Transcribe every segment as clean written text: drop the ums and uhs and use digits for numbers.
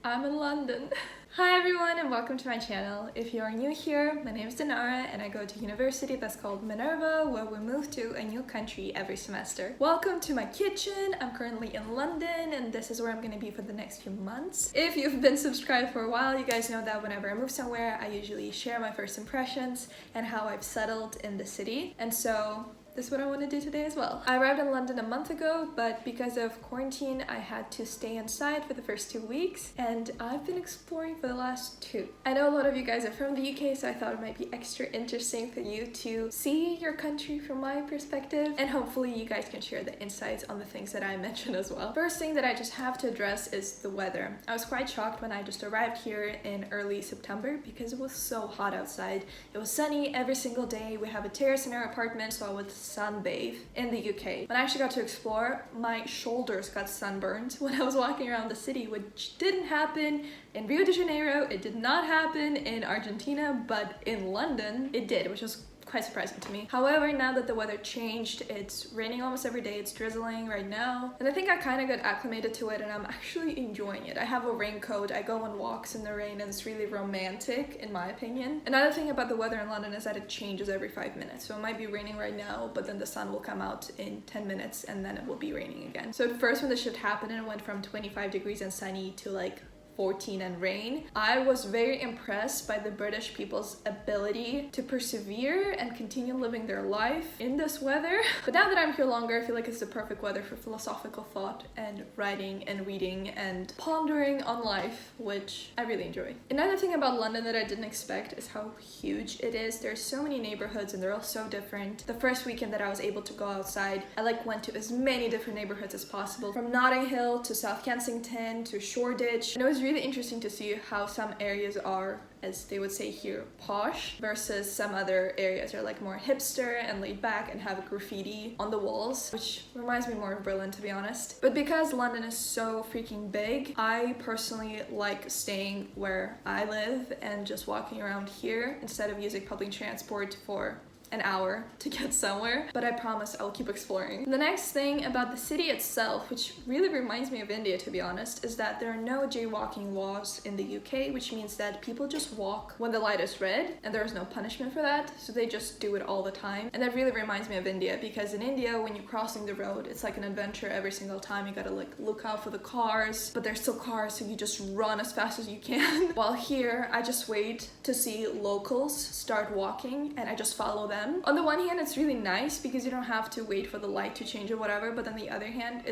I'm in London. Hi everyone and welcome to my channel. If you are new here, my name is Dinara and I go to university that's called Minerva, where we move to a new country every semester. Welcome to my kitchen. I'm currently in London and this is where I'm gonna be for the next few months. If you've been subscribed for a while, you guys know that whenever I move somewhere, I usually share my first impressions and how I've settled in the city. And so this is what I want to do today as well. I arrived in London a month ago, but because of quarantine, I had to stay inside for the first 2 weeks, and I've been exploring for the last 2. I know a lot of you guys are from the UK, so I thought it might be extra interesting for you to see your country from my perspective, and hopefully you guys can share the insights on the things that I mentioned as well. First thing that I just have to address is the weather. I was quite shocked when I just arrived here in early September because it was so hot outside. It was sunny every single day. We have a terrace in our apartment, so I would sunbathe in the UK. When I actually got to explore, my shoulders got sunburned when I was walking around the city, which didn't happen in Rio de Janeiro, it did not happen in Argentina, but in London it did, which was quite surprising to me. However, now that the weather changed, it's raining almost every day, it's drizzling right now, and I think I kind of got acclimated to it and I'm actually enjoying it. I have a raincoat, I go on walks in the rain, and it's really romantic in my opinion. Another thing about the weather in London is that it changes every 5 minutes. So it might be raining right now, but then the sun will come out in 10 minutes and then it will be raining again. So at first when the shift happened and it went from 25 degrees and sunny to like 14 and rain, I was very impressed by the British people's ability to persevere and continue living their life in this weather. But now that I'm here longer, I feel like it's the perfect weather for philosophical thought and writing and reading and pondering on life, which I really enjoy. Another thing about London that I didn't expect is how huge it is. There's so many neighborhoods and they're all so different. The first weekend that I was able to go outside, I went to as many different neighborhoods as possible, from Notting Hill to South Kensington to Shoreditch, and it was really interesting to see how some areas are, as they would say here, posh, versus some other areas are like more hipster and laid back and have graffiti on the walls, which reminds me more of Berlin, to be honest. But because London is so freaking big, I personally like staying where I live and just walking around here instead of using public transport for an hour to get somewhere, but I promise I'll keep exploring. The next thing about the city itself, which really reminds me of India to be honest, is that there are no jaywalking laws in the UK, which means that people just walk when the light is red and there is no punishment for that, so they just do it all the time. And that really reminds me of India, because in India when you're crossing the road, it's like an adventure every single time. You gotta look out for the cars, but there's still cars, so you just run as fast as you can. While here I just wait to see locals start walking and I just follow them. On the one hand, it's really nice because you don't have to wait for the light to change or whatever, but on the other hand,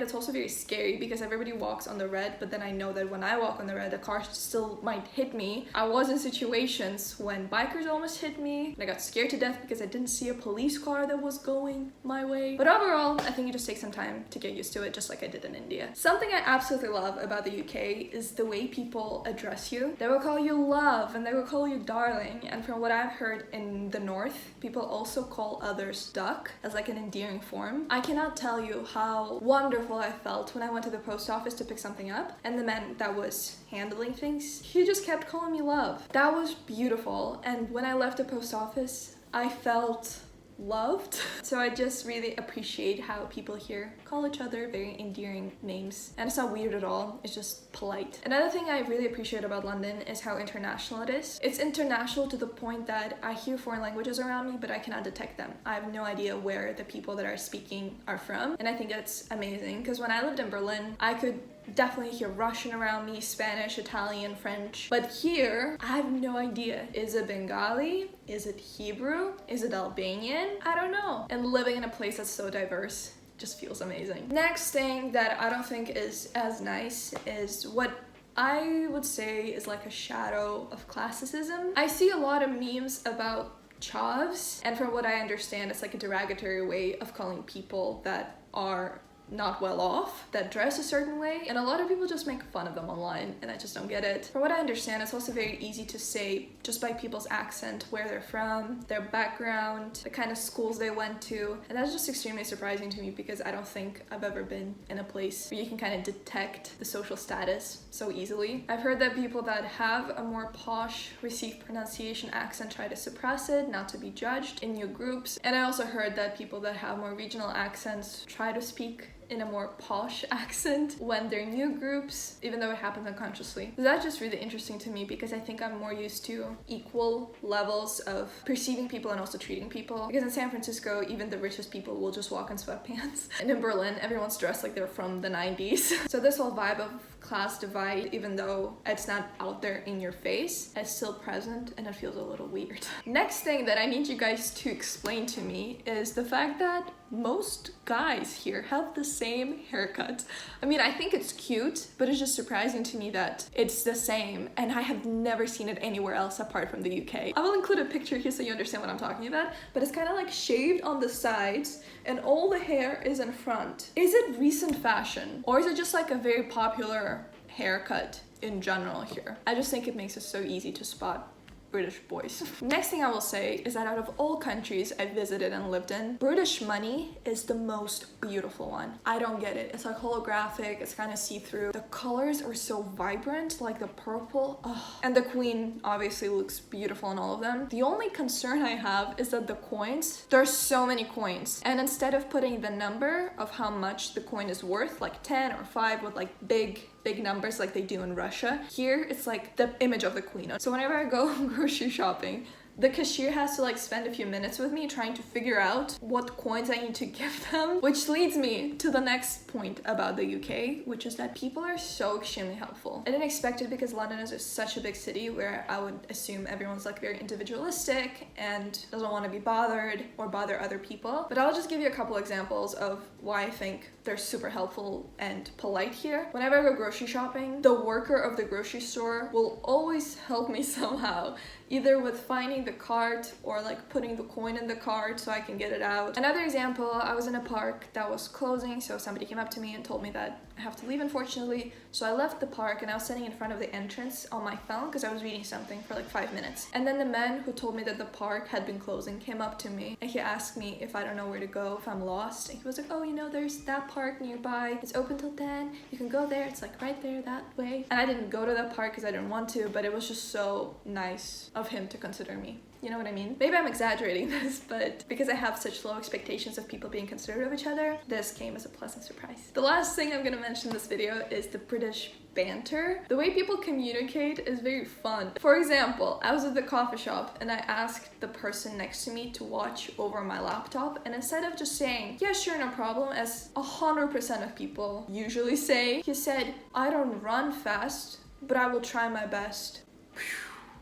it's also very scary because everybody walks on the red, but then I know that when I walk on the red, the car still might hit me. I was in situations when bikers almost hit me, and I got scared to death because I didn't see a police car that was going my way. But overall, I think it just takes some time to get used to it, just like I did in India. Something I absolutely love about the UK is the way people address you. They will call you love, and they will call you darling, and from what I've heard in the north, people also call others duck as like an endearing form. I cannot tell you how wonderful I felt when I went to the post office to pick something up, and the man that was handling things, he just kept calling me love. That was beautiful, and when I left the post office, I felt loved. So I just really appreciate how people here call each other very endearing names, and it's not weird at all, it's just polite. Another thing I really appreciate about London is how international it is. It's international to the point that I hear foreign languages around me, but I cannot detect them. I have no idea where the people that are speaking are from, and I think that's amazing, because when I lived in Berlin, I could definitely hear Russian around me, Spanish, Italian, French, but here I have no idea. Is it Bengali? Is it Hebrew? Is it Albanian? I don't know. And living in a place that's so diverse just feels amazing. Next thing that I don't think is as nice is what I would say is like a shadow of classicism. I see a lot of memes about chavs, and from what I understand, it's like a derogatory way of calling people that are not well off, that dress a certain way, and a lot of people just make fun of them online, and I just don't get it. From what I understand, it's also very easy to say just by people's accent where they're from, their background, the kind of schools they went to, and that's just extremely surprising to me because I don't think I've ever been in a place where you can kind of detect the social status so easily. I've heard that people that have a more posh received pronunciation accent try to suppress it, not to be judged in new groups, and I also heard that people that have more regional accents try to speak in a more posh accent when they're new groups, even though it happens unconsciously. So that's just really interesting to me because I think I'm more used to equal levels of perceiving people and also treating people. Because in San Francisco, even the richest people will just walk in sweatpants. And in Berlin, everyone's dressed like they're from the 90s. So this whole vibe of class divide, even though it's not out there in your face, it's still present and it feels a little weird. Next thing that I need you guys to explain to me is the fact that most guys here have the same haircut. I mean, I think it's cute, but it's just surprising to me that it's the same, and I have never seen it anywhere else apart from the UK. I will include a picture here so you understand what I'm talking about, but it's kind of like shaved on the sides and all the hair is in front. Is it recent fashion, or is it just like a very popular haircut in general here? I just think it makes it so easy to spot British boys. Next thing I will say is that out of all countries I've visited and lived in, British money is the most beautiful one. I don't get it. It's like holographic, it's kind of see-through. The colors are so vibrant, like the purple. Oh. And the Queen obviously looks beautiful in all of them. The only concern I have is that the coins, there's so many coins. And instead of putting the number of how much the coin is worth, like 10 or 5 with like big numbers like they do in Russia, here it's like the image of the Queen. So whenever I go grocery shopping, the cashier has to like spend a few minutes with me trying to figure out what coins I need to give them, which leads me to the next point about the UK, which is that people are so extremely helpful. I didn't expect it because London is just such a big city where I would assume everyone's like very individualistic and doesn't want to be bothered or bother other people. But I'll just give you a couple examples of why I think they're super helpful and polite here. Whenever I go grocery shopping, the worker of the grocery store will always help me somehow, either with finding the cart or like putting the coin in the cart so I can get it out. Another example, I was in a park that was closing, so somebody came up to me and told me that I have to leave, unfortunately. So I left the park and I was sitting in front of the entrance on my phone because I was reading something for like 5 minutes. And then the man who told me that the park had been closing came up to me and he asked me if I don't know where to go, if I'm lost. And he was like, oh, you know, there's that park nearby. It's open till 10. You can go there. It's like right there that way. And I didn't go to that park because I didn't want to, but it was just so nice of him to consider me. You know what I mean? Maybe I'm exaggerating this, but because I have such low expectations of people being considerate of each other, this came as a pleasant surprise. The last thing I'm gonna mention in this video is the British banter. The way people communicate is very fun. For example, I was at the coffee shop and I asked the person next to me to watch over my laptop, and instead of just saying, yeah, sure, no problem, as 100% of people usually say, he said, I don't run fast, but I will try my best.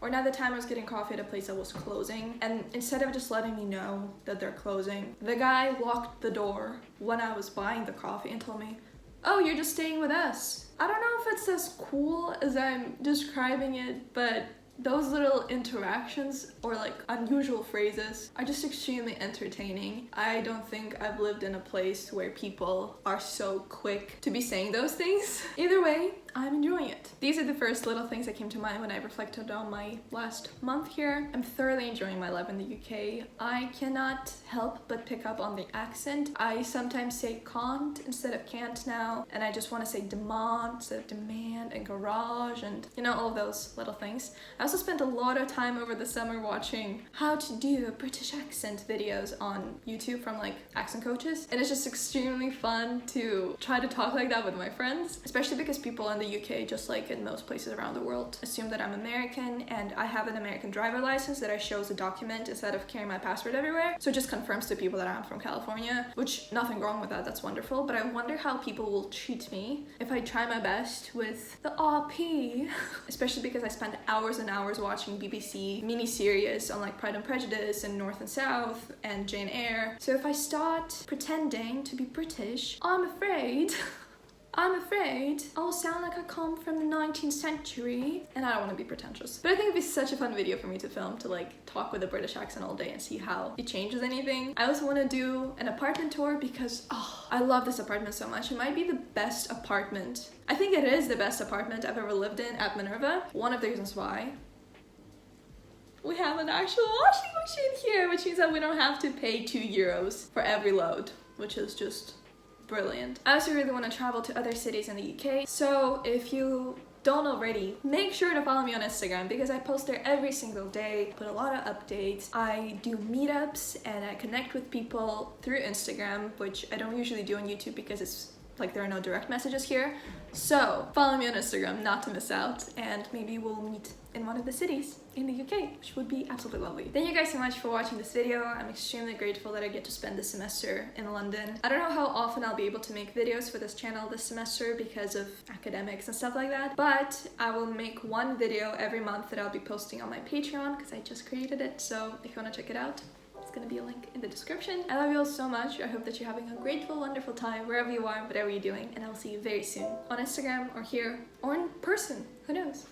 Or another time I was getting coffee at a place that was closing, and instead of just letting me know that they're closing, the guy locked the door when I was buying the coffee and told me, oh, you're just staying with us. I don't know if it's as cool as I'm describing it, but those little interactions or like unusual phrases are just extremely entertaining. I don't think I've lived in a place where people are so quick to be saying those things. Either way, I'm enjoying it. These are the first little things that came to mind when I reflected on my last month here. I'm thoroughly enjoying my life in the UK. I cannot help but pick up on the accent. I sometimes say can't instead of can't now, and I just want to say demand instead of demand, and garage, and you know, all of those little things. I also spent a lot of time over the summer watching how to do a British accent videos on YouTube from like accent coaches, and it's just extremely fun to try to talk like that with my friends, especially because people in the UK, just like in most places around the world, assume that I'm American, and I have an American driver license that I show as a document instead of carrying my passport everywhere. So it just confirms to people that I'm from California, which nothing wrong with that, that's wonderful. But I wonder how people will treat me if I try my best with the RP, especially because I spend hours and hours watching BBC mini-series on like Pride and Prejudice and North and South and Jane Eyre. So if I start pretending to be British, I'm afraid I'll sound like I come from the 19th century, and I don't want to be pretentious. But I think it'd be such a fun video for me to film, to like talk with a British accent all day and see how it changes anything. I also want to do an apartment tour because, I love this apartment so much. It might be the best apartment. I think it is the best apartment I've ever lived in at Minerva. One of the reasons why. We have an actual washing machine here, which means that we don't have to pay €2 for every load, which is just brilliant. I also really want to travel to other cities in the UK, so if you don't already, make sure to follow me on Instagram because I post there every single day, put a lot of updates. I do meetups and I connect with people through Instagram, which I don't usually do on YouTube because it's like there are no direct messages here. So follow me on Instagram not to miss out, and maybe we'll meet in one of the cities in the UK, which would be absolutely lovely. Thank you guys so much for watching this video. I'm extremely grateful that I get to spend this semester in London. I don't know how often I'll be able to make videos for this channel this semester because of academics and stuff like that, but I will make one video every month that I'll be posting on my Patreon because I just created it. So if you want to check it out, it's gonna be a link in the description. I love you all so much. I hope that you're having a grateful, wonderful time wherever you are, whatever you're doing, and I will see you very soon on Instagram or here or in person. Who knows?